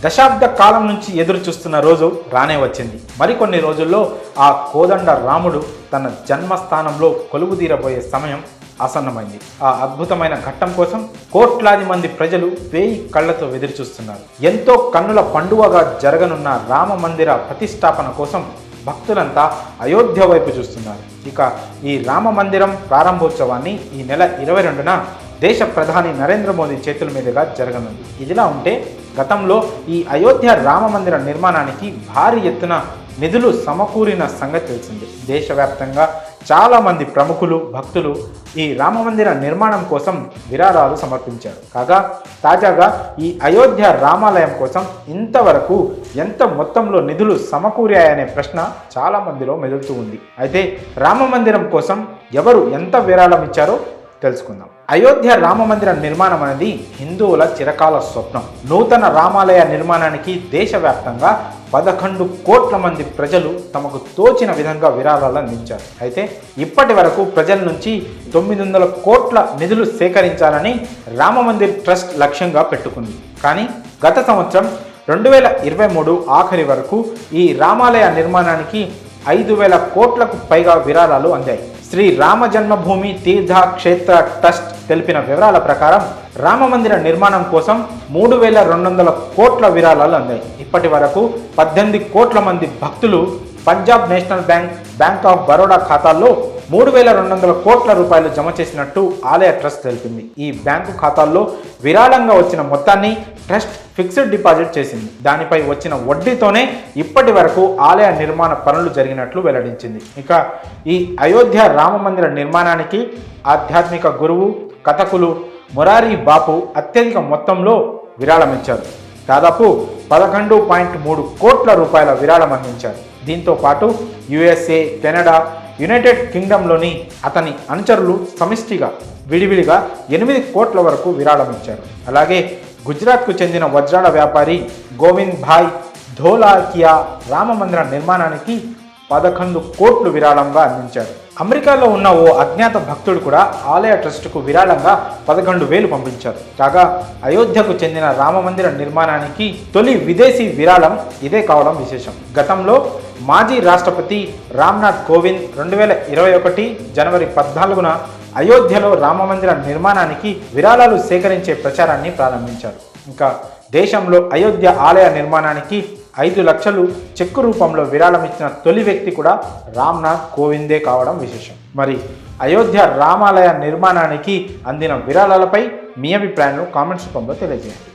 దశాబ్ద కాలం నుంచి ఎదురు చూస్తున్న రోజు రానే వచ్చింది. మరికొన్ని రోజుల్లో ఆ కోదండ రాముడు తన జన్మస్థానంలో కొలువుదీరబోయే సమయం ఆసన్నమైంది. ఆ అద్భుతమైన ఘట్టం కోసం కోట్లాది మంది ప్రజలు వేయి కళ్లతో ఎదురుచూస్తున్నారు. ఎంతో కన్నుల పండువగా జరగనున్న రామ మందిర ప్రతిష్టాపన కోసం భక్తులంతా అయోధ్య వైపు చూస్తున్నారు. ఇక ఈ రామ మందిరం ప్రారంభోత్సవాన్ని ఈ నెల 22న దేశ ప్రధాని నరేంద్ర మోదీ చేతుల మీదుగా జరగనుంది. ఇదిలా ఉంటే గతంలో ఈ అయోధ్య రామ మందిర నిర్మాణానికి భారీ ఎత్తున నిధులు సమకూరిన సంగతి తెలిసింది. దేశవ్యాప్తంగా చాలామంది ప్రముఖులు భక్తులు ఈ రామ మందిర నిర్మాణం కోసం విరాళాలు సమర్పించారు. కాగా తాజాగా ఈ అయోధ్య రామాలయం కోసం ఇంతవరకు ఎంత మొత్తంలో నిధులు సమకూరాయనే ప్రశ్న చాలా మందిలో మెదులుతూ ఉంది. అయితే రామ మందిరం కోసం ఎవరు ఎంత విరాళం ఇచ్చారో తెలుసుకుందాం. అయోధ్య రామ మందిర నిర్మాణం అనేది హిందువుల చిరకాల స్వప్నం. నూతన రామాలయ నిర్మాణానికి దేశవ్యాప్తంగా 11 కోట్ల మంది ప్రజలు తమకు తోచిన విధంగా విరాళాలు అందించారు. అయితే ఇప్పటి వరకు ప్రజల నుంచి 900 కోట్ల నిధులు సేకరించాలని రామ మందిర్ ట్రస్ట్ లక్ష్యంగా పెట్టుకుంది. కానీ గత సంవత్సరం 2023 ఆఖరి వరకు ఈ రామాలయ నిర్మాణానికి 5,000 కోట్లకు పైగా విరాళాలు అందాయి. శ్రీ రామ జన్మభూమి తీర్థ క్షేత్ర ట్రస్ట్ తెలిపిన వివరాల ప్రకారం రామ మందిర నిర్మాణం కోసం 3,200 కోట్ల విరాళాలు అందాయి. ఇప్పటి వరకు 18 కోట్ల మంది భక్తులు Punjab national bank, bank of Baroda ఖాతాల్లో 3,200 కోట్ల రూపాయలు జమ చేసినట్టు ఆలయ ట్రస్ట్ తెలిపింది. ఈ బ్యాంకు ఖాతాల్లో విరాళంగా వచ్చిన మొత్తాన్ని ట్రస్ట్ ఫిక్స్డ్ డిపాజిట్ చేసింది. దానిపై వచ్చిన వడ్డీతోనే ఇప్పటి వరకు ఆలయ నిర్మాణ పనులు జరిగినట్లు వెల్లడించింది. ఇక ఈ అయోధ్య రామ మందిర నిర్మాణానికి ఆధ్యాత్మిక గురువు కథకులు మొరారి బాపు అత్యధిక మొత్తంలో విరాళం ఇచ్చారు. దాదాపు 11.3 కోట్ల రూపాయల విరాళం అందించారు. దీంతో పాటు USA, కెనడా, యునైటెడ్ కింగ్డమ్లోని అతని అనుచరులు సమిష్టిగా విడివిడిగా 8 కోట్ల వరకు విరాళం ఇచ్చారు. అలాగే గుజరాత్కు చెందిన వజ్రాల వ్యాపారి గోవింద్ భాయ్ ధోలాకియా రామ మందిర నిర్మాణానికి 11 కోట్లు విరాళంగా అందించారు. అమెరికాలో ఉన్న ఓ అజ్ఞాత భక్తుడు కూడా ఆలయ ట్రస్టుకు విరాళంగా 11,000 పంపించారు. కాగా అయోధ్యకు చెందిన రామ మందిర నిర్మాణానికి తొలి విదేశీ విరాళం ఇదే కావడం విశేషం. గతంలో మాజీ రాష్ట్రపతి రామ్నాథ్ కోవింద్ 2021 జనవరి 14న అయోధ్యలో రామ మందిర నిర్మాణానికి విరాళాలు సేకరించే ప్రచారాన్ని ప్రారంభించారు. ఇంకా దేశంలో అయోధ్య ఆలయ నిర్మాణానికి 5 లక్షలు చెక్కు రూపంలో విరాళం ఇచ్చిన తొలి వ్యక్తి కూడా రామ్నాథ్ కోవిందే కావడం విశేషం. మరి అయోధ్య రామాలయ నిర్మాణానికి అందిన విరాళాలపై మీ అభిప్రాయాలను కామెంట్స్ రూపంలో తెలియజేయండి.